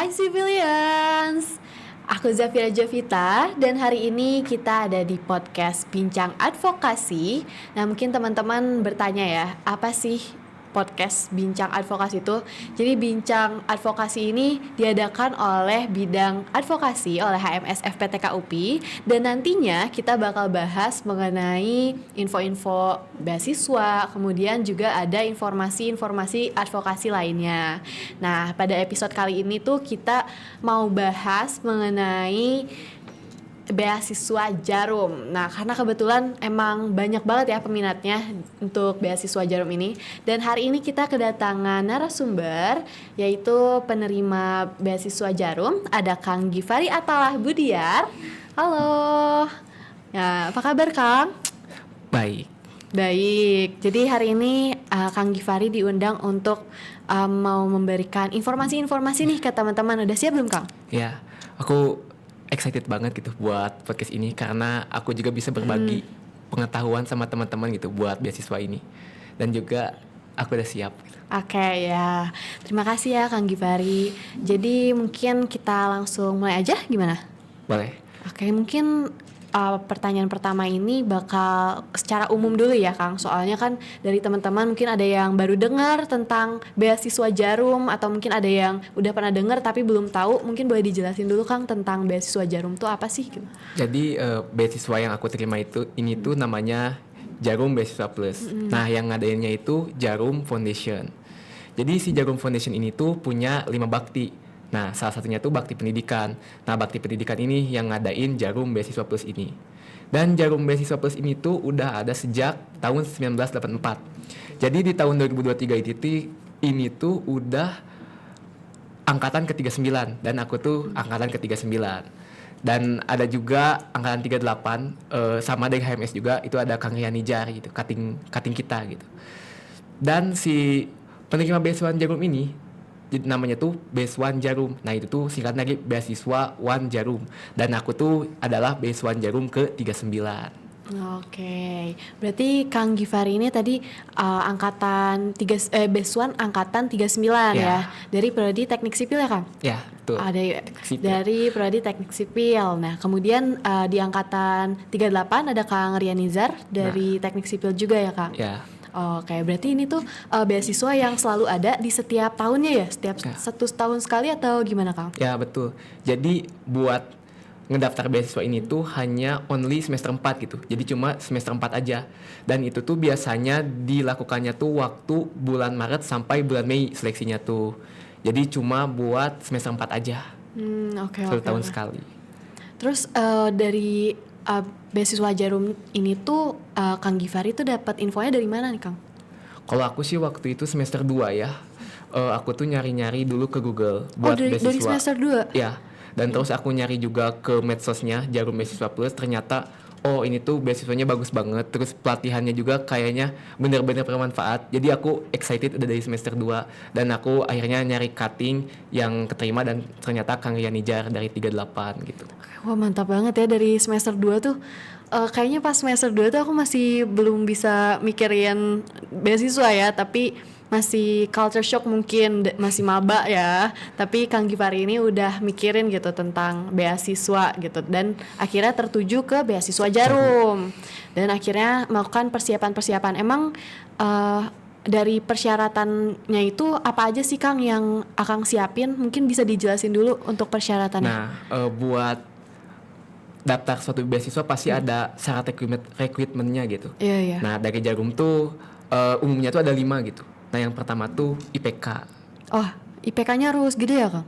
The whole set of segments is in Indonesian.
Hai Civilians, aku Zafira Jovita dan hari ini kita ada di podcast Bincang Advokasi. Nah mungkin teman-teman bertanya ya, apa sih podcast Bincang Advokasi itu? Jadi Bincang Advokasi ini diadakan oleh bidang advokasi oleh HMS FPTK UPI. Dan nantinya kita bakal bahas mengenai info-info beasiswa, kemudian juga ada informasi-informasi advokasi lainnya. Nah, pada episode kali ini tuh kita mau bahas mengenai beasiswa Jarum. Nah, karena kebetulan emang banyak banget ya peminatnya untuk beasiswa Jarum ini. Dan hari ini kita kedatangan narasumber, yaitu penerima beasiswa Jarum. Ada Kang Givari Atalah Budiar. Halo. Ya, apa kabar Kang? Baik. Baik, jadi hari ini Kang Givari diundang untuk mau memberikan informasi-informasi nih ke teman-teman. Udah siap belum Kang? Ya, aku excited banget gitu buat podcast ini karena aku juga bisa berbagi pengetahuan sama teman-teman gitu buat beasiswa ini. Dan juga aku udah siap gitu. Oke ya, terima kasih ya Kang Givari. Jadi mungkin kita langsung mulai aja, gimana? Boleh? Oke, mungkin pertanyaan pertama ini bakal secara umum dulu ya Kang. Soalnya kan dari teman-teman mungkin ada yang baru dengar tentang beasiswa Jarum, atau mungkin ada yang udah pernah dengar tapi belum tahu. Mungkin boleh dijelasin dulu Kang tentang beasiswa Jarum itu apa sih? Jadi beasiswa yang aku terima ini tuh namanya Jarum Beasiswa Plus. Nah, yang ngadainnya itu Jarum Foundation. Jadi si Jarum Foundation ini tuh punya 5 bakti. Nah, salah satunya tuh bakti pendidikan. Nah, bakti pendidikan ini yang ngadain Jarum Beasiswa Plus ini. Dan Jarum Beasiswa Plus ini tuh udah ada sejak tahun 1984. Jadi di tahun 2023 ini tuh udah angkatan ke-39 dan aku tuh angkatan ke-39. Dan ada juga angkatan 38 sama dari HMS juga, itu ada Kang Rian Nijar gitu, kating kita gitu. Dan si penerima beasiswa Jarum ini namanya tuh Beasiswa Jarum. Nah, itu tuh singkatan dari beasiswa Wan Jarum. Dan aku tuh adalah beasiswa Jarum ke-39. Oke, berarti Kang Givari ini tadi angkatan beasiswa angkatan 39 ya. Dari prodi Teknik Sipil ya Kang? Ya, betul. Ada dari prodi Teknik Sipil. Nah, kemudian di angkatan 38 ada Kang Rian Nizar dari Teknik Sipil juga ya Kang? Ya. Oke, berarti ini tuh beasiswa yang selalu ada di setiap tahunnya ya? Setiap 1 tahun sekali atau gimana Kang? Ya, betul. Jadi buat ngedaftar beasiswa ini tuh hanya only semester 4 gitu. Jadi cuma semester 4 aja. Dan itu tuh biasanya dilakukannya tuh waktu bulan Maret sampai bulan Mei seleksinya tuh. Jadi cuma buat semester 4 aja. Oke. 1 tahun sekali. Terus dari beasiswa Jarum ini tuh Kang Givari tuh dapat infonya dari mana nih Kang? Kalau aku sih waktu itu semester 2 ya. Aku tuh nyari-nyari dulu ke Google buat beasiswa. Dari semester 2? Ya. Dan terus aku nyari juga ke medsosnya Jarum Beasiswa Plus, ternyata ini tuh beasiswanya bagus banget. Terus pelatihannya juga kayaknya bener-bener bermanfaat. Jadi aku excited udah dari semester 2. Dan aku akhirnya nyari cutting yang keterima dan ternyata Kang Rian Nijar dari 38 gitu. Wah, mantap banget ya dari semester 2 tuh. Kayaknya pas semester 2 tuh aku masih belum bisa mikirin beasiswa ya, tapi masih culture shock mungkin, masih maba ya. Tapi Kang Givari ini udah mikirin gitu tentang beasiswa gitu, dan akhirnya tertuju ke beasiswa Jarum. Dan akhirnya melakukan persiapan-persiapan. Emang dari persyaratannya itu apa aja sih Kang yang Akang siapin? Mungkin bisa dijelasin dulu untuk persyaratannya. Nah, buat daftar suatu beasiswa pasti ada syarat rekrutmennya gitu. Iya. Nah, dari Jarum tuh umumnya tuh ada 5 gitu. Nah, yang pertama tuh IPK. Oh, IPK-nya harus gede ya Kang?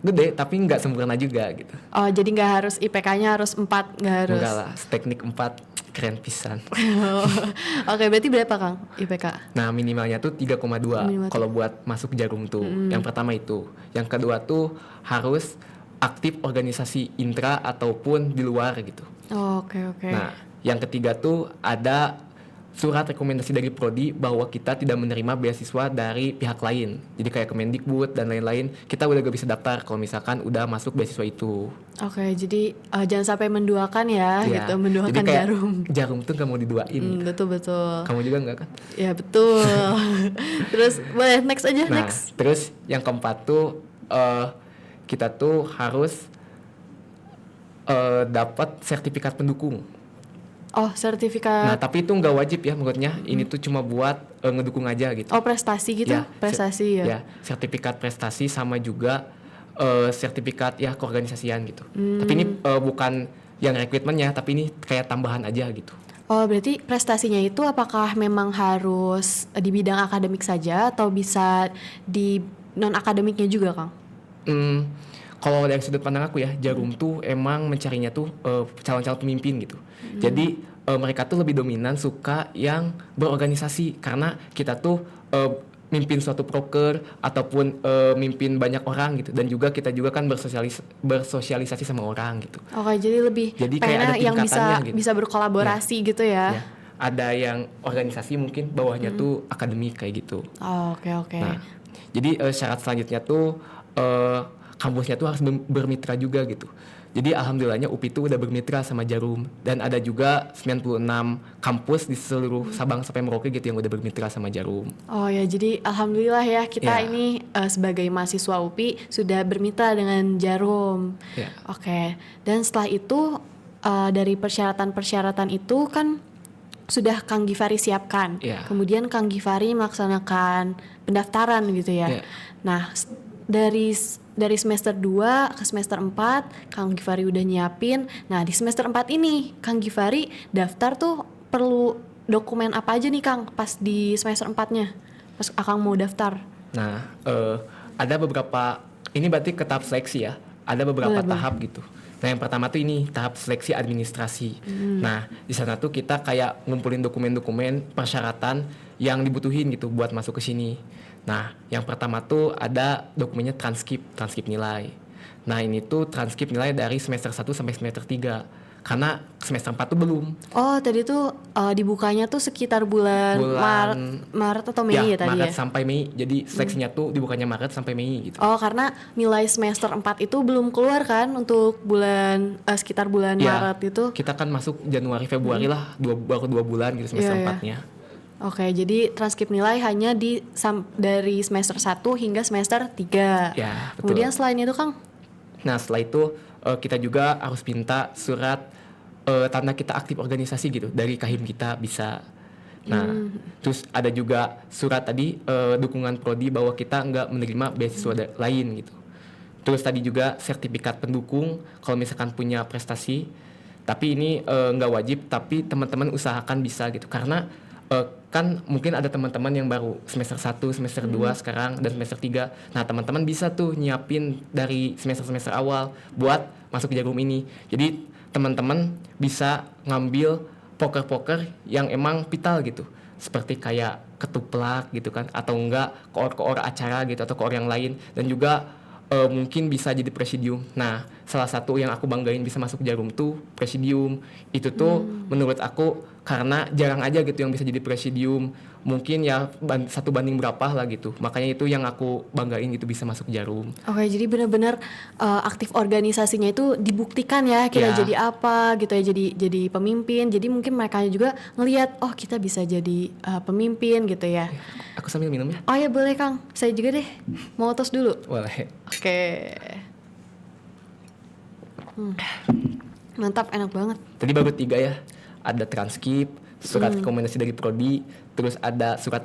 Gede, tapi nggak sempurna juga gitu. Oh, jadi nggak harus IPK-nya harus 4, nggak harus? Enggak lah, teknik 4 keren pisan. Oke, berarti berapa Kang IPK? Nah, minimalnya tuh 3,2 kalau buat masuk Jarum tuh. Yang pertama itu. Yang kedua tuh harus aktif organisasi intra ataupun di luar gitu. Oke. Nah, yang ketiga tuh ada surat rekomendasi dari prodi bahwa kita tidak menerima beasiswa dari pihak lain. Jadi kayak Kemendikbud dan lain-lain, kita udah gak bisa daftar kalau misalkan udah masuk beasiswa itu. Oke, jadi jangan sampai menduakan ya, gitu, menduakan jadi kayak Jarum. Jarum tuh gak mau diduain. Betul. Kamu juga gak kan? Ya betul. Terus boleh next aja. Nah, terus yang keempat tuh kita tuh harus dapat sertifikat pendukung. Oh, Nah, sertifikat. tapi itu nggak wajib ya menurutnya. Ini tuh cuma buat ngedukung aja gitu. Oh, prestasi gitu? Ya, Prestasi ya. Ya, sertifikat prestasi sama juga sertifikat ya keorganisasian gitu. Tapi ini bukan yang rekrutmennya, tapi ini kayak tambahan aja gitu. Oh, berarti prestasinya itu apakah memang harus di bidang akademik saja atau bisa di non akademiknya juga, Kang? Hmm, Kalau dari sudut pandang aku ya, Jarum tuh emang mencarinya tuh calon-calon pemimpin gitu. Jadi mereka tuh lebih dominan suka yang berorganisasi karena kita tuh mimpin suatu proker ataupun mimpin banyak orang gitu, dan juga kita juga kan bersosialisasi sama orang gitu. Oke, jadi lebih Jadi kayak ada pengennya yang tingkatannya bisa gitu. bisa berkolaborasi gitu Ya, ya. ada yang organisasi mungkin bawahnya tuh akademik kayak gitu. Oh, oke. Nah, jadi syarat selanjutnya tuh kampusnya tuh harus bermitra juga gitu. Jadi alhamdulillahnya UPI tuh udah bermitra sama Jarum, dan ada juga 96 kampus di seluruh Sabang sampai Merauke gitu yang udah bermitra sama Jarum. Oh ya, jadi alhamdulillah ya kita Ya. ini sebagai mahasiswa UPI sudah bermitra dengan Jarum. Ya. Oke. Dan setelah itu dari persyaratan-persyaratan itu kan sudah Kang Givari siapkan. Ya. Kemudian Kang Givari melaksanakan pendaftaran gitu ya. Ya. Nah, dari semester 2 ke semester 4 Kang Givari udah nyiapin. Nah, di semester 4 ini Kang Givari daftar tuh perlu dokumen apa aja nih Kang pas di semester 4-nya? Pas Akang mau daftar. Nah, ada beberapa, ini berarti ke tahap seleksi ya. Ada beberapa Boleh. tahap gitu. Nah, yang pertama tuh ini tahap seleksi administrasi. Nah, di sana tuh kita kayak ngumpulin dokumen-dokumen persyaratan yang dibutuhin gitu buat masuk ke sini. Nah, yang pertama tuh ada dokumennya transkrip nilai. Nah, ini tuh transkrip nilai dari semester 1 sampai semester 3. Karena semester 4 tuh belum. Oh, tadi tuh dibukanya tuh sekitar bulan Maret atau Mei ya tadi Maret ya? sampai Mei. Jadi seleksinya tuh dibukanya Maret sampai Mei gitu. Oh, karena nilai semester 4 itu belum keluar kan untuk bulan sekitar bulan Ya, Maret itu. kita kan masuk Januari Februari lah, baru 2 bulan gitu semester Iya, iya. 4-nya. Oke, jadi transkrip nilai hanya dari semester 1 hingga semester 3. Ya, betul. Kemudian selain itu Kang? Nah, setelah itu kita juga harus minta surat tanda kita aktif organisasi gitu dari Kahim kita bisa. Nah, terus ada juga surat tadi dukungan prodi bahwa kita nggak menerima beasiswa lain gitu. Terus tadi juga sertifikat pendukung kalau misalkan punya prestasi. Tapi ini nggak wajib, tapi teman-teman usahakan bisa gitu. Karena kan mungkin ada teman-teman yang baru semester 1, semester 2 sekarang dan semester 3. Nah, teman-teman bisa tuh nyiapin dari semester-semester awal buat masuk ke Jarum ini. Jadi teman-teman bisa ngambil poker-poker yang emang vital gitu. Seperti kayak ketuplak gitu kan, atau enggak koor-koor acara gitu, atau koor yang lain, dan juga mungkin bisa jadi presidium. Nah, salah satu yang aku banggain bisa masuk Jarum tuh presidium. Itu tuh menurut aku karena jarang aja gitu yang bisa jadi presidium. Mungkin ya 1 banding berapa lah gitu. Makanya itu yang aku banggain gitu bisa masuk Jarum. Oke, jadi benar-benar aktif organisasinya itu dibuktikan ya kita Ya. jadi apa gitu ya, jadi pemimpin. Jadi mungkin mereka juga ngelihat oh kita bisa jadi pemimpin gitu ya. Aku sambil minum ya. Oh ya boleh Kang, saya juga deh mau tos dulu. Boleh. Oke. Mantap, enak banget. Tadi baru 3 ya. Ada transkrip, surat rekomendasi dari prodi, terus ada surat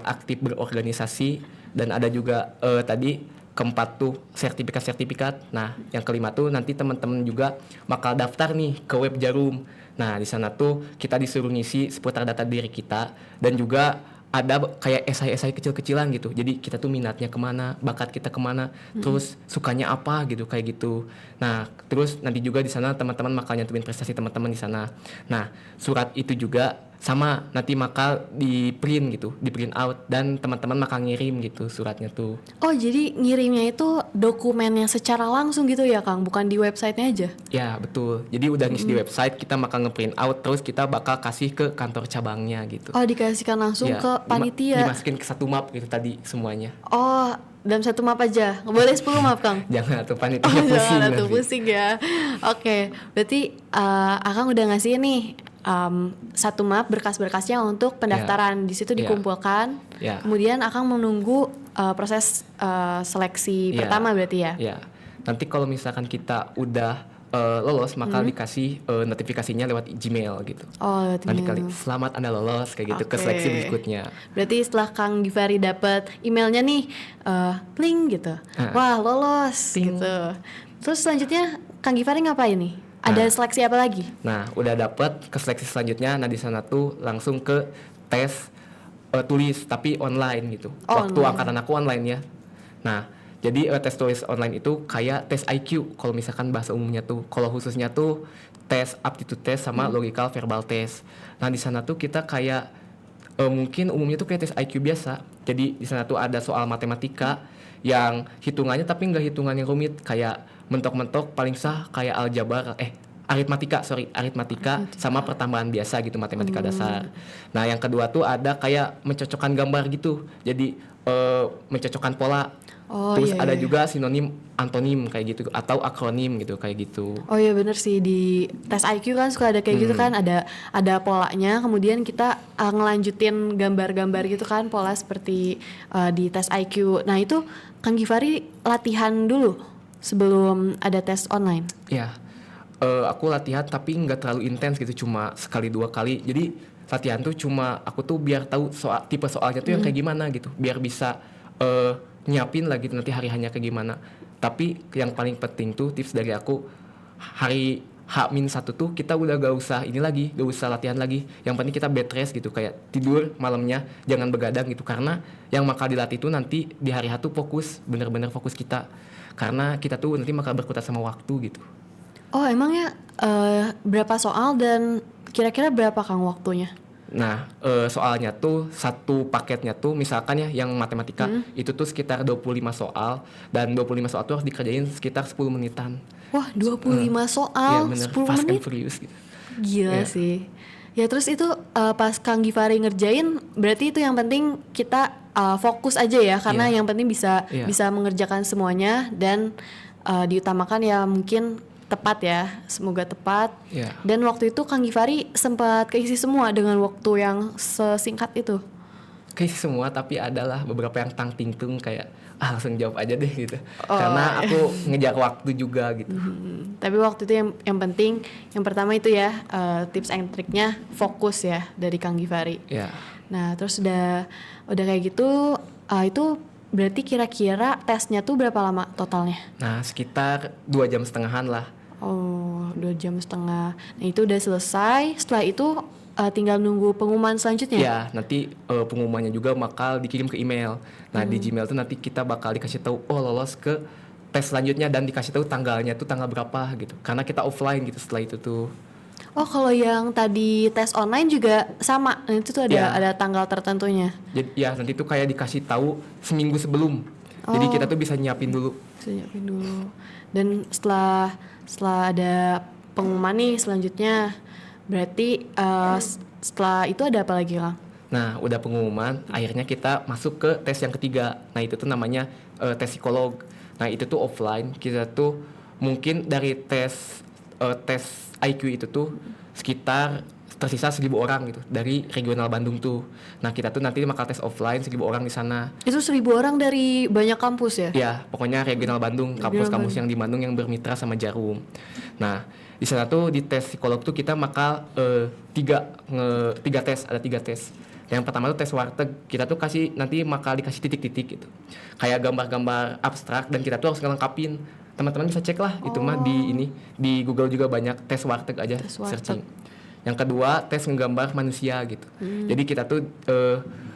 aktif berorganisasi, dan ada juga tadi keempat tuh sertifikat. Nah, yang kelima tuh nanti teman-teman juga bakal daftar nih ke web Jarum. Nah, di sana tuh kita disuruh ngisi seputar data diri kita, dan juga ada kayak esai-esai kecil-kecilan gitu. Jadi kita tuh minatnya kemana, bakat kita kemana, terus sukanya apa gitu, kayak gitu. Nah, terus nanti juga di sana teman-teman bakal nyantumin prestasi teman-teman di sana. Nah, surat itu juga sama nanti bakal di print gitu, di print out, dan teman-teman bakal ngirim gitu suratnya tuh. Oh jadi ngirimnya itu dokumennya secara langsung gitu ya Kang, bukan di websitenya aja? Ya, betul. Jadi udah ngisi di website, kita bakal nge-print out, terus kita bakal kasih ke kantor cabangnya gitu. Oh dikasihkan langsung Ya, ke panitia. dimasukin ke 1 map gitu tadi semuanya. Oh dalam 1 map aja, nggak boleh 10 map Kang? Jangan tuh Oh panitia pusing jangan nanti. tuh pusing ya. Oke, berarti Akang udah ngasih nih 1 map berkas-berkasnya untuk pendaftaran. Di situ Ya. dikumpulkan. Ya. Kemudian Akang menunggu proses seleksi Iya. pertama berarti ya? Ya, nanti kalau misalkan kita udah lolos, maka dikasih notifikasinya lewat Gmail gitu. Oh, Nanti kali email. selamat Anda lolos kayak gitu ke Oke. seleksi berikutnya. Berarti setelah Kang Givari dapat emailnya nih, pling gitu, wah lolos Ting. gitu. Terus selanjutnya Kang Givari ngapain nih? Ada Nah. seleksi apa lagi? Nah, udah dapet ke seleksi selanjutnya. Nah, di sana tuh langsung ke tes tulis tapi online gitu. Oh, Waktu online. angkatan aku online ya. Nah, jadi tes tulis online itu kayak tes IQ kalau misalkan bahasa umumnya tuh. Kalau khususnya tuh tes aptitude test sama logical verbal test. Nah, di sana tuh kita kayak mungkin umumnya tuh kayak tes IQ biasa. Jadi di sana tuh ada soal matematika yang hitungannya tapi nggak hitungan yang rumit kayak mentok-mentok paling sah kayak aljabar aritmatika sama pertambahan biasa gitu matematika dasar. Nah, yang kedua tuh ada kayak mencocokkan gambar gitu. Jadi mencocokkan pola. Oh, Terus iya, ada iya. juga sinonim, antonim kayak gitu atau akronim gitu kayak gitu. Oh iya bener sih, di tes IQ kan suka ada kayak gitu kan, ada polanya, kemudian kita ngelanjutin gambar-gambar gitu kan, pola seperti di tes IQ. Nah itu Kang Givari latihan dulu sebelum ada tes online. Ya, aku latihan tapi nggak terlalu intens gitu, cuma sekali 2 kali. Jadi latihan tuh cuma aku tuh biar tahu tipe soalnya tuh yang kayak gimana gitu, biar bisa nyiapin lah gitu nanti hari hanya kayak gimana. Tapi yang paling penting tuh tips dari aku, hari H-1 tuh kita udah gak usah gak usah latihan lagi. Yang penting kita bed rest gitu, kayak tidur malamnya jangan begadang gitu, karena yang bakal dilatih tuh nanti di hari H tuh fokus, bener-bener fokus kita. Karena kita tuh nanti bakal berkutat sama waktu gitu. Oh emangnya berapa soal dan kira-kira berapa Kang waktunya? Nah, soalnya tuh satu paketnya tuh misalkan ya yang matematika itu tuh sekitar 25 soal, dan 25 soal tuh harus dikerjain sekitar 10 menitan. Wah 25 Iya soal, bener, 10 fast and menit? furious gitu. Gila Iya. sih. Ya terus itu pas Kang Givari ngerjain, berarti itu yang penting kita fokus aja ya, karena Iya. yang penting bisa Iya. bisa mengerjakan semuanya dan diutamakan ya mungkin tepat ya, semoga tepat. Iya. Dan waktu itu Kang Givari sempat keisi semua dengan waktu yang sesingkat itu. Kayak semua, tapi adalah beberapa yang tang ting tung kayak langsung jawab aja deh gitu. Oh, Karena aku ngejar waktu juga gitu. Tapi waktu itu yang penting, yang pertama itu ya tips and triknya fokus ya dari Kang Givari. Ya. Nah terus udah kayak gitu, itu berarti kira-kira tesnya tuh berapa lama totalnya? Nah, sekitar 2,5 jam lah. Oh 2,5 jam. Nah itu udah selesai, setelah itu tinggal nunggu pengumuman selanjutnya? Ya, nanti pengumumannya juga bakal dikirim ke email. Nah, di Gmail tuh nanti kita bakal dikasih tahu lolos ke tes selanjutnya, dan dikasih tahu tanggalnya tuh tanggal berapa gitu. Karena kita offline gitu setelah itu tuh. Oh kalau yang tadi tes online juga sama, nah, itu tuh Ya. ada tanggal tertentunya? Jadi ya nanti tuh kayak dikasih tahu seminggu sebelum. Jadi kita tuh bisa nyiapin dulu. Bisa nyiapin dulu. Dan setelah ada pengumuman nih selanjutnya, berarti setelah itu ada apa lagi Kang? Nah, udah pengumuman, akhirnya kita masuk ke tes yang ketiga. Nah, itu tuh namanya tes psikolog. Nah, itu tuh offline. Kita tuh mungkin dari tes IQ itu tuh sekitar tersisa 1.000 orang gitu dari regional Bandung tuh. Nah, kita tuh nanti bakal tes offline 1.000 orang di sana. Itu 1.000 orang dari banyak kampus ya? Ya, pokoknya regional Bandung, kampus-kampus yang di Bandung yang bermitra sama Jarum. Nah, di sana tuh di tes psikolog tuh kita bakal tiga tes, ada 3 tes. Yang pertama tuh tes warteg, kita tuh nanti bakal dikasih titik-titik gitu. Kayak gambar-gambar abstrak, dan kita tuh harus ngelengkapin. Teman-teman bisa cek lah, itu mah di Google juga banyak, tes warteg aja, Tes warteg. searching. Yang kedua, tes ngegambar manusia gitu. Jadi kita tuh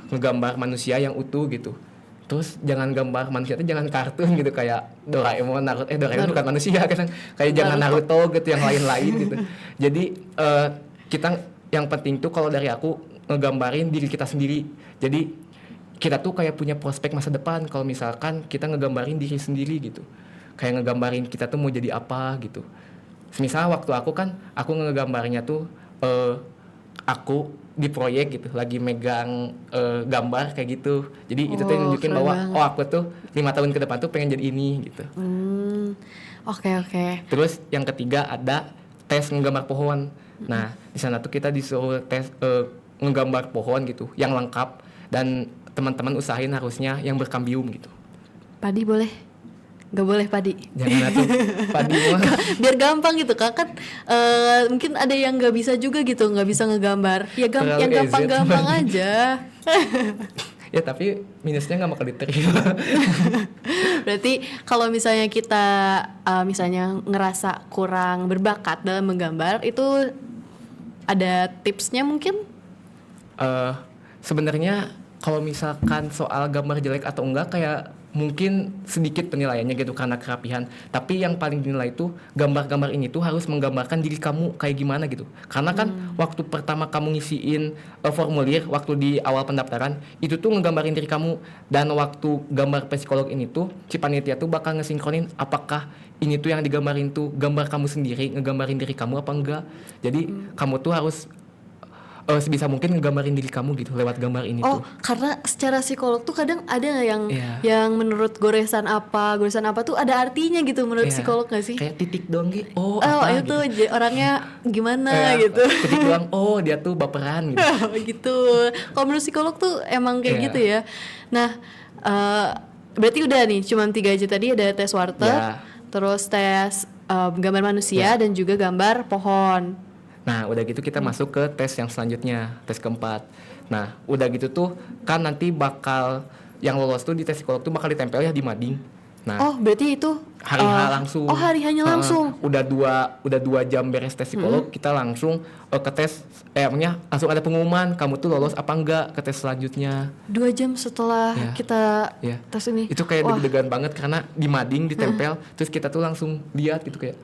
ngegambar manusia yang utuh gitu. Terus jangan gambar manusia tuh jangan kartun gitu kayak Doraemon, Naruto. Doraemon bukan manusia kan. Kayak jangan Naruto gitu, yang lain-lain gitu. Jadi kita yang penting tuh kalau dari aku ngegambarin diri kita sendiri. Jadi kita tuh kayak punya prospek masa depan kalau misalkan kita ngegambarin diri sendiri gitu. Kayak ngegambarin kita tuh mau jadi apa gitu. Misal waktu aku ngegambarnya tuh aku di proyek gitu lagi megang gambar kayak gitu. Jadi itu tuh nunjukin keren bahwa banget. aku tuh 5 tahun ke depan tuh pengen jadi ini gitu. Oke. Terus yang ketiga ada tes ngegambar pohon. Nah, di sana tuh kita disuruh tes ngegambar pohon gitu yang lengkap, dan teman-teman usahain harusnya yang berkambium gitu. Padi boleh? Nggak boleh padi? Jangan atuh padi mah. Biar gampang gitu Kak, kan mungkin ada yang nggak bisa juga gitu, nggak bisa ngegambar ya, Terlalu yang EZ gampang-gampang cuman. aja. Ya tapi minusnya nggak bakal diterima. Berarti kalau misalnya kita misalnya ngerasa kurang berbakat dalam menggambar, itu ada tipsnya mungkin? Sebenarnya kalau misalkan soal gambar jelek atau enggak kayak mungkin sedikit penilaiannya gitu karena kerapihan. Tapi yang paling dinilai itu gambar-gambar ini tuh harus menggambarkan diri kamu kayak gimana gitu. Karena kan waktu pertama kamu ngisiin formulir waktu di awal pendaftaran itu tuh ngegambarin diri kamu, dan waktu gambar psikolog ini tuh si panitia tuh bakal ngesinkronin apakah ini tuh yang digambarin tuh gambar kamu sendiri, ngegambarin diri kamu apa enggak. Jadi kamu tuh harus sebisa mungkin ngegambarin diri kamu gitu lewat gambar ini Oh, tuh. karena secara psikolog tuh kadang ada yang Iya. yang menurut goresan apa tuh ada artinya gitu menurut Iya. psikolog nggak sih? Kayak titik doang gitu. Oh, Oh, apa itu gitu. orangnya gimana Kayak gitu. titik doang. Oh, dia tuh baperan gitu. Gitu. Kalau menurut psikolog tuh emang kayak Iya. gitu ya. Nah, berarti udah nih cuma 3 aja tadi, ada tes Warte, Ya. terus tes gambar manusia dan juga gambar pohon. Nah, udah gitu kita masuk ke tes yang selanjutnya, tes keempat. Nah, udah gitu tuh kan nanti bakal yang lolos tuh di tes psikolog tuh bakal ditempel ya di mading. Nah, Oh, berarti itu hari H langsung. Oh, hari hanya langsung. Udah 2 jam beres tes psikolog, kita langsung ke tes maksudnya langsung ada pengumuman kamu tuh lolos apa enggak ke tes selanjutnya. 2 jam setelah Ya. kita Ya. tes ini. Itu kayak Wah, deg-degan banget karena di mading ditempel, terus kita tuh langsung lihat gitu kayak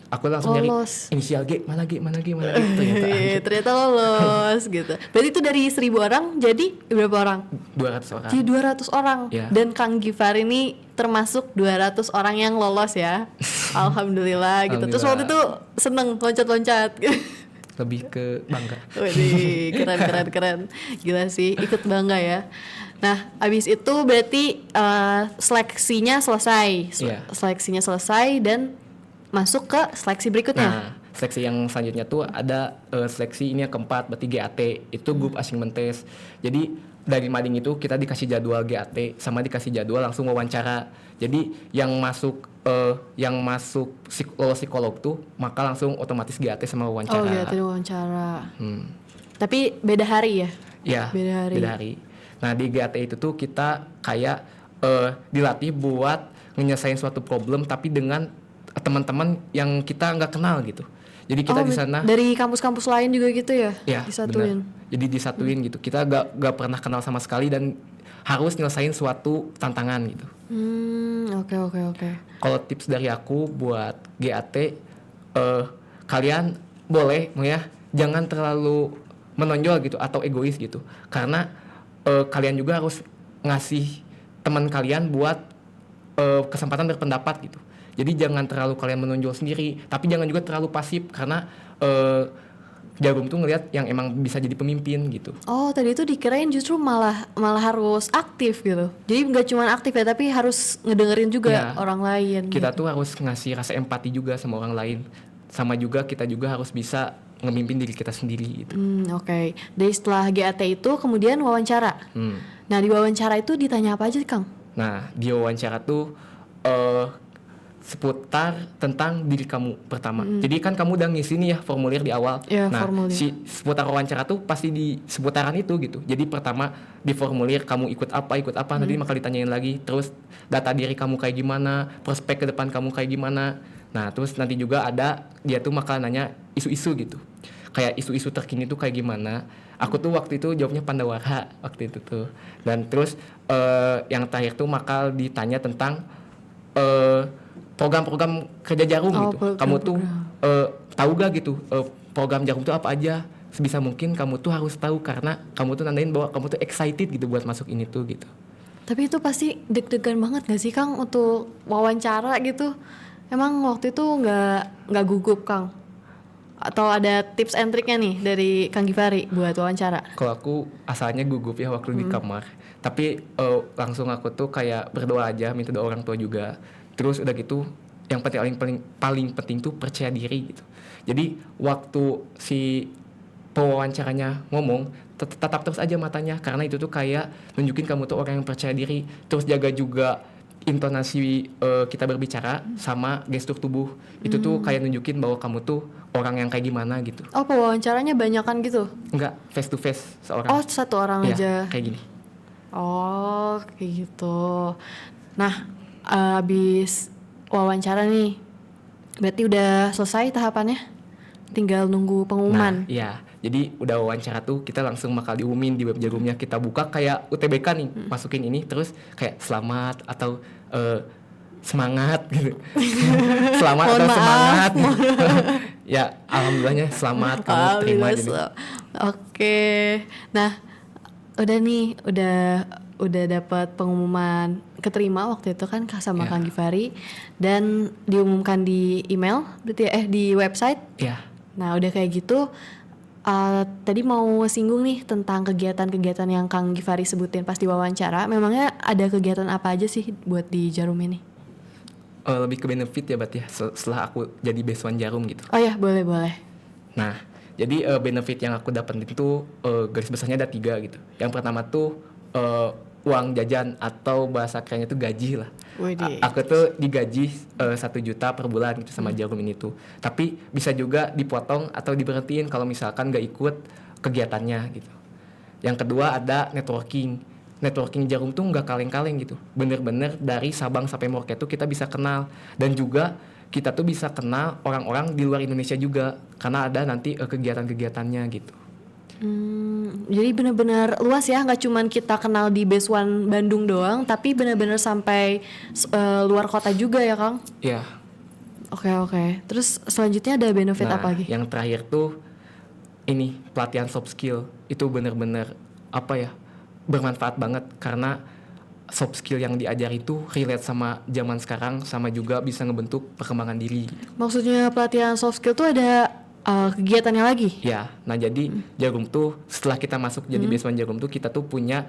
aku langsung nyari lolos. inisial G mana G ternyata Ternyata lolos gitu. Berarti itu dari 1.000 orang jadi berapa orang? 200 orang. Jadi 200 orang. Ya. Dan Kang Gifar ini termasuk 200 orang yang lolos ya. Alhamdulillah gitu. Terus waktu itu seneng loncat-loncat. Lebih ke bangga. Widih, keren. Gila sih, ikut bangga ya. Nah, abis itu berarti seleksinya selesai. Iya. Seleksinya selesai dan masuk ke seleksi berikutnya. Nah, seleksi yang selanjutnya tuh ada seleksi ini yang keempat, berarti GAT, itu group assignment test. Jadi dari mading itu kita dikasih jadwal GAT sama dikasih jadwal langsung wawancara. Jadi yang masuk lolos psikolog tuh maka langsung otomatis GAT sama wawancara. Oh, GAT wawancara. Tapi beda hari ya? Ya, Beda hari. Nah, di GAT itu tuh kita kayak dilatih buat menyelesaikan suatu problem tapi dengan teman-teman yang kita nggak kenal gitu. Jadi kita di sana dari kampus-kampus lain juga gitu ya? ya Disatuin. benar. Jadi disatuin gitu. Kita nggak pernah kenal sama sekali dan harus nyelesain suatu tantangan gitu. Oke. Kalau tips dari aku buat GAT, kalian boleh ya jangan terlalu menonjol gitu atau egois gitu. Karena kalian juga harus ngasih teman kalian buat kesempatan berpendapat gitu. Jadi jangan terlalu kalian menonjol sendiri, tapi jangan juga terlalu pasif karena Jarum tuh ngelihat yang emang bisa jadi pemimpin gitu. Oh, tadi itu dikirain justru malah harus aktif gitu. Jadi nggak cuma aktif ya, tapi harus ngedengerin juga Ya, orang lain. Kita gitu. tuh harus ngasih rasa empati juga sama orang lain. Sama juga kita juga harus bisa ngemimpin diri kita sendiri gitu. Oke. Dari setelah GAT itu kemudian wawancara. Nah, di wawancara itu ditanya apa aja, Kang? Nah, di wawancara tuh seputar tentang diri kamu pertama. Jadi kan kamu udah ngisi nih ya formulir di awal. Ya, nah, formulir. si seputar wawancara tuh pasti di seputaran itu gitu. Jadi pertama di formulir kamu ikut apa, nanti bakal ditanyain lagi. Terus data diri kamu kayak gimana, prospek ke depan kamu kayak gimana. Nah, terus nanti juga ada dia tuh bakal nanya isu-isu gitu. Kayak isu-isu terkini tuh kayak gimana. Aku tuh waktu itu jawabnya Pandawara waktu itu tuh. Dan terus yang terakhir tuh bakal ditanya tentang program-program kerja Jarum gitu. Kamu tuh tahu gak gitu program Jarum tuh apa aja? Sebisa mungkin kamu tuh harus tahu karena kamu tuh nandain bahwa kamu tuh excited gitu buat masuk ini tuh gitu. Tapi itu pasti deg-degan banget gak sih, Kang, untuk wawancara gitu? Emang waktu itu nggak gugup, Kang? Atau ada tips and triknya nih dari Kang Gifari buat wawancara? Kalau aku asalnya gugup ya waktu di kamar. Tapi langsung aku tuh kayak berdoa aja, minta doa orang tua juga. Terus udah gitu, yang paling penting tuh percaya diri gitu. Jadi waktu si pewawancaranya ngomong, tetap terus aja matanya, karena itu tuh kayak nunjukin kamu tuh orang yang percaya diri. Terus jaga juga intonasi kita berbicara sama gestur tubuh. Itu tuh kayak nunjukin bahwa kamu tuh orang yang kayak gimana gitu. Oh, pewawancaranya banyakan gitu? Enggak, face to face seorang. Oh, satu orang Ya, aja. kayak gini. Oh, kayak gitu. Nah, abis wawancara nih, berarti udah selesai tahapannya? Tinggal nunggu pengumuman. Nah, iya. Jadi udah wawancara tuh kita langsung bakal diumumin di web Jarumnya. Kita buka kayak UTBK nih, masukin ini terus kayak selamat atau semangat gitu. Selamat Mohon atau maaf. semangat. Ya, alhamdulillahnya selamat kamu terima Alhamdulillah, gitu. Oke. Nah, udah nih, udah dapat pengumuman keterima waktu itu kan sama Ya. Kang Givari, dan diumumkan di email, berarti di website. Ya. Nah, udah kayak gitu, tadi mau singgung nih tentang kegiatan-kegiatan yang Kang Givari sebutin pas diwawancara. Memangnya ada kegiatan apa aja sih buat di Jarum ini? Lebih ke benefit ya berarti ya setelah aku jadi besuan Jarum gitu. Oh ya, boleh. Nah, jadi benefit yang aku dapetin itu garis besarnya ada 3 gitu. Yang pertama tuh uang jajan atau bahasa kerennya tuh gaji lah. Widih. Aku tuh digaji 1 juta per bulan gitu sama Jarum ini tuh. Tapi bisa juga dipotong atau diberhentiin kalau misalkan gak ikut kegiatannya gitu. Yang kedua ada networking. Networking Jarum tuh nggak kaleng-kaleng gitu. Bener-bener dari Sabang sampai Merauke tuh kita bisa kenal. Dan juga kita tuh bisa kenal orang-orang di luar Indonesia juga. Karena ada nanti kegiatan-kegiatannya gitu. Jadi benar-benar luas ya, nggak cuman kita kenal di Besuan Bandung doang, tapi benar-benar sampai luar kota juga ya, Kang? Ya. Oke. Terus selanjutnya ada benefit Nah, apa lagi? yang terakhir tuh ini pelatihan soft skill. Itu bener-bener bermanfaat banget karena soft skill yang diajar itu relate sama zaman sekarang, sama juga bisa ngebentuk perkembangan diri. Maksudnya pelatihan soft skill tuh ada kegiatannya lagi? Ya, nah jadi Jarum tuh setelah kita masuk jadi besuan Jarum tuh kita tuh punya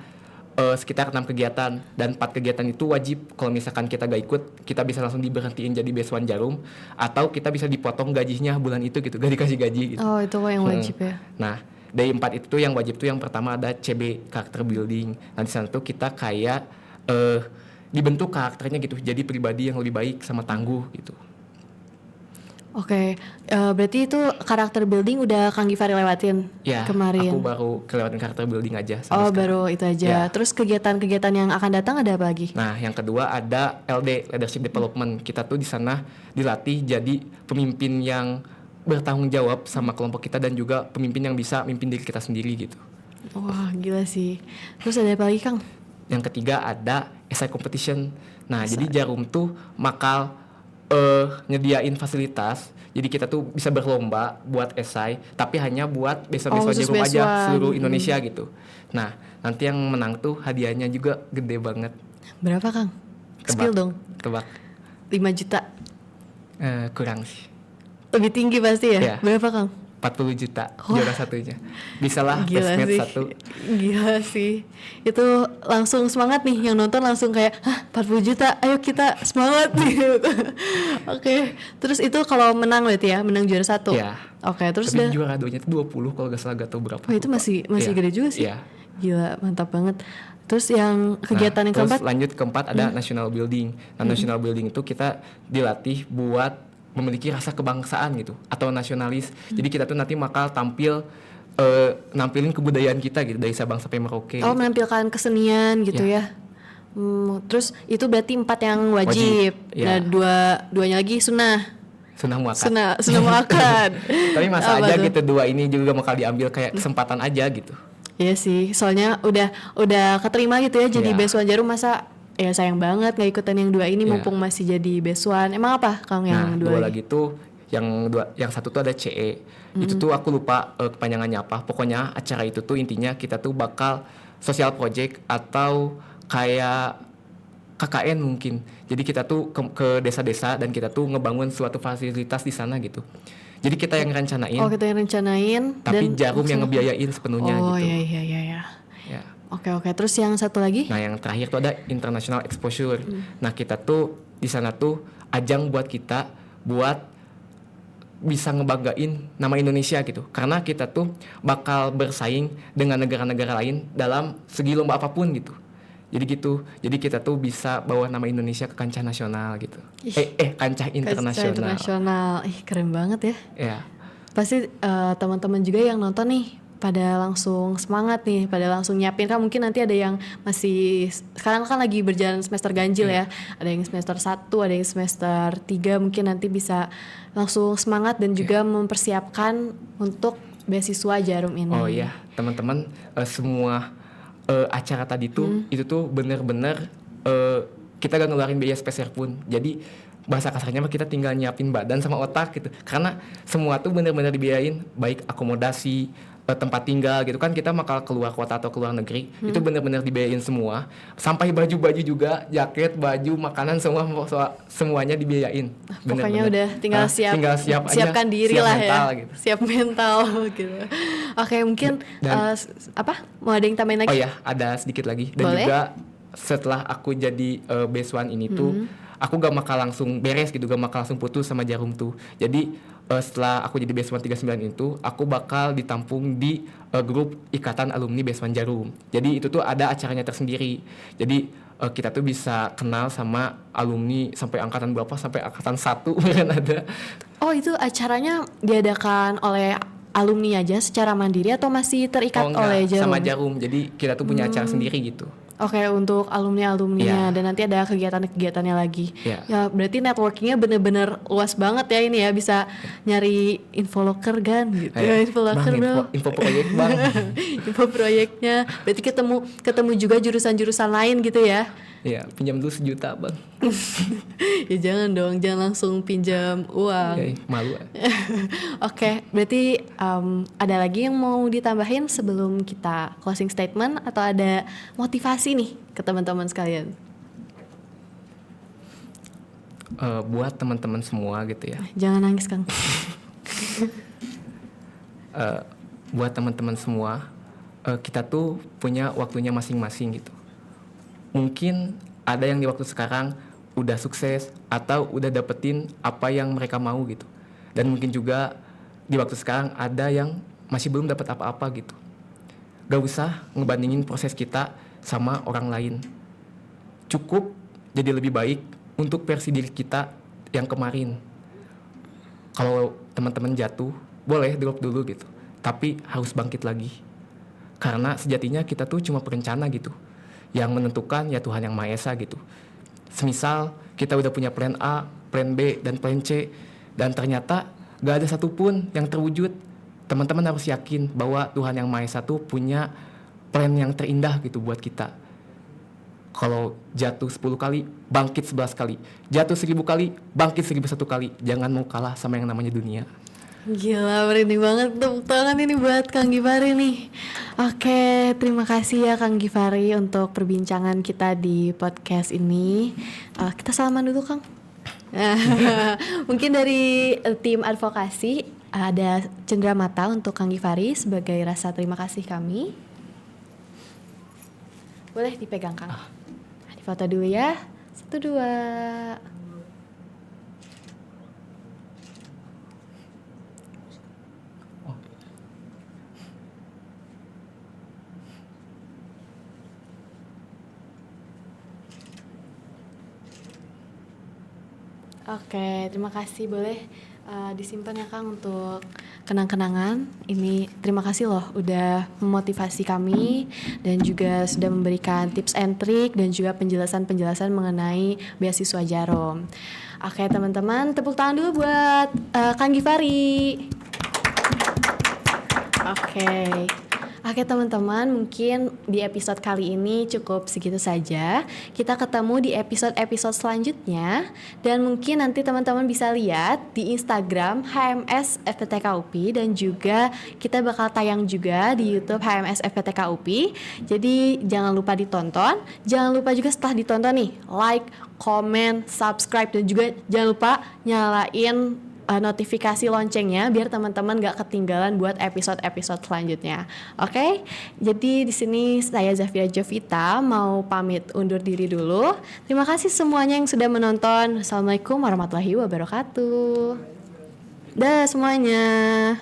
sekitar 6 kegiatan, dan 4 kegiatan itu wajib. Kalau misalkan kita gak ikut, kita bisa langsung diberhentiin jadi besuan Jarum, atau kita bisa dipotong gajinya bulan itu gitu, gak dikasih gaji gitu. Oh, itu yang wajib ya. Nah, dari 4 itu tuh yang wajib tuh yang pertama ada CB, character building. Nah, di sana tuh kita kayak dibentuk karakternya gitu, jadi pribadi yang lebih baik sama tangguh gitu. Oke, berarti itu karakter building udah Kang Givari lewatin Ya, kemarin? aku baru kelewatan karakter building aja Oh, sampai sekarang. baru itu aja. Ya. Terus kegiatan-kegiatan yang akan datang ada apa lagi? Nah, yang kedua ada LD, Leadership Development. Kita tuh di sana dilatih jadi pemimpin yang bertanggung jawab sama kelompok kita, dan juga pemimpin yang bisa mimpin diri kita sendiri gitu. Wah, gila sih. Terus ada apa lagi, Kang? Yang ketiga ada essay competition. Nah, jadi Jarum tuh bakal nyediain fasilitas. Jadi kita tuh bisa berlomba buat esai, tapi hanya buat beasiswa khusus Jarum aja, beasiswa. seluruh Indonesia gitu. Nah, nanti yang menang tuh hadiahnya juga gede banget. Berapa, Kang? Spill dong. Tebak. 5 juta. Kurang sih. Lebih tinggi pasti ya? Iya. Berapa, Kang? 40 juta Wah. juara satunya. Bisalah Gila testnet sih. 1. Gila sih. Itu langsung semangat nih, yang nonton langsung kayak, hah, 40 juta, ayo kita semangat nih. Oke. Terus itu kalau menang berarti ya, menang juara 1. Iya. Oke, terus Tapi juara 2-nya tuh 20 kalau gak salah, gak tau berapa. oh, itu masih Iya. gede juga sih. Iya. Gila, mantap banget. Terus yang kegiatan yang terus keempat? lanjut keempat ada national building. Nah, national building itu kita dilatih buat memiliki rasa kebangsaan gitu, atau nasionalis. Jadi kita tuh nanti bakal nampilin kebudayaan kita gitu dari Sabang sampai Merauke. Oh, menampilkan kesenian gitu ya. Terus itu berarti 4 yang wajib. ya. Nah, duanya lagi sunnah. Sunnah muakat. Sunnah muakkad. Tapi masa Apa aja tuh? gitu, 2 ini juga bakal diambil kayak kesempatan aja gitu. Iya sih, soalnya udah keterima gitu ya jadi Iya. besuan Jarum, masa ya sayang banget nggak ikutan yang 2 ini Iya. mumpung masih jadi besuan. Emang apa, Kang, yang Nah, 2 2 lagi tuh yang satu tuh ada CE. Itu tuh aku lupa kepanjangannya apa. Pokoknya acara itu tuh intinya kita tuh bakal social project atau kayak KKN mungkin. Jadi kita tuh ke desa-desa dan kita tuh ngebangun suatu fasilitas di sana gitu. Jadi kita yang rencanain, Oh, kita yang rencanain tapi dan Jarum yang ngebiayain sepenuhnya oh, gitu. iya. Ya. Oke. Terus yang satu lagi? Nah, yang terakhir tuh ada international exposure. Nah, kita tuh di sana tuh ajang buat kita buat bisa ngebanggain nama Indonesia gitu. Karena kita tuh bakal bersaing dengan negara-negara lain dalam segi lomba apapun gitu. Jadi gitu. Jadi kita tuh bisa bawa nama Indonesia ke kancah nasional gitu. Kancah internasional. Internasional. Keren banget ya. Ya. Pasti teman-teman juga yang nonton nih pada langsung semangat nih, pada langsung nyiapin. Kan mungkin nanti ada yang masih, sekarang kan lagi berjalan semester ganjil ya. Ada yang semester 1, ada yang semester 3, mungkin nanti bisa langsung semangat dan juga mempersiapkan untuk beasiswa Jarum ini. Oh iya, teman-teman, semua acara tadi tuh itu tuh bener-bener kita gak ngeluarin biaya spesial pun. Jadi bahasa kasarnya mah kita tinggal nyiapin badan sama otak gitu. Karena semua tuh bener-bener dibiayain, baik akomodasi, tempat tinggal gitu kan, kita bakal keluar kota atau keluar negeri, itu benar-benar dibiayain semua, sampai baju-baju juga, jaket, baju, makanan, semuanya dibiayain. Pokoknya udah tinggal siapkan diri siap lah mental, ya, gitu. siap mental gitu. Oke, mungkin mau ada yang tambahin lagi? Oh ya, ada sedikit lagi. Dan boleh? Juga setelah aku jadi base one ini tuh, aku gak bakal langsung beres gitu, gak bakal langsung putus sama Jarum tuh. Jadi setelah aku jadi base one 39 itu, aku bakal ditampung di grup Ikatan Alumni Base One Jarum. Jadi itu tuh ada acaranya tersendiri. Jadi kita tuh bisa kenal sama alumni sampai angkatan berapa, sampai angkatan 1 kan ada. Oh, itu acaranya diadakan oleh alumni aja secara mandiri atau masih terikat oleh Jarum? Sama Jarum. Jadi kita tuh punya acara sendiri gitu. Oke, untuk alumni-alumninya, dan nanti ada kegiatan-kegitaannya lagi. Ya, berarti networkingnya bener-bener luas banget ya ini ya, bisa nyari info loker kan gitu. Info loker bro. Info proyek bang. Info proyeknya, berarti ketemu juga jurusan-jurusan lain gitu ya. Iya, pinjam dulu 1 juta bang. Ya jangan dong, jangan langsung pinjam uang. Malu. Oke, berarti ada lagi yang mau ditambahin sebelum kita closing statement, atau ada motivasi nih ke teman-teman sekalian? Buat teman-teman semua gitu ya. Jangan nangis Kang. Buat teman-teman semua, kita tuh punya waktunya masing-masing gitu. Mungkin ada yang di waktu sekarang udah sukses atau udah dapetin apa yang mereka mau gitu. Dan mungkin juga di waktu sekarang ada yang masih belum dapat apa-apa gitu. Gak usah ngebandingin proses kita sama orang lain. Cukup jadi lebih baik untuk versi diri kita yang kemarin. Kalau teman-teman jatuh, boleh drop dulu gitu. Tapi harus bangkit lagi. Karena sejatinya kita tuh cuma perencana gitu. Yang menentukan ya Tuhan Yang Maha Esa gitu. Semisal kita udah punya plan A, plan B, dan plan C, dan ternyata gak ada satupun yang terwujud, teman-teman harus yakin bahwa Tuhan Yang Maha Esa tuh punya plan yang terindah gitu buat kita. Kalau jatuh 10 kali, bangkit 11 kali. Jatuh 1000 kali, bangkit 1001 kali. Jangan mau kalah sama yang namanya dunia. Gila, merinding banget. Tepuk tangan ini buat Kang Givari nih. Oke, terima kasih ya Kang Givari untuk perbincangan kita di podcast ini. Kita salaman dulu Kang. Mungkin dari tim advokasi ada cenderamata untuk Kang Givari sebagai rasa terima kasih kami. Boleh dipegang Kang. Difoto dulu ya. 1, 2. Oke, terima kasih. Boleh disimpan ya Kang untuk kenang-kenangan. Ini terima kasih loh udah memotivasi kami dan juga sudah memberikan tips and trick dan juga penjelasan-penjelasan mengenai beasiswa Jarum. Oke teman-teman, tepuk tangan dulu buat Kang Givari. Oke teman-teman, mungkin di episode kali ini cukup segitu saja. Kita ketemu di episode-episode selanjutnya. Dan mungkin nanti teman-teman bisa lihat di Instagram HMS FPTK UPI. Dan juga kita bakal tayang juga di YouTube HMS FPTK UPI. Jadi jangan lupa ditonton. Jangan lupa juga setelah ditonton nih, like, comment, subscribe. Dan juga jangan lupa nyalain notifikasi loncengnya biar teman-teman gak ketinggalan buat episode-episode selanjutnya. Oke? Jadi di sini saya Zafira Jovita mau pamit undur diri dulu. Terima kasih semuanya yang sudah menonton. Assalamualaikum warahmatullahi wabarakatuh. Dah semuanya.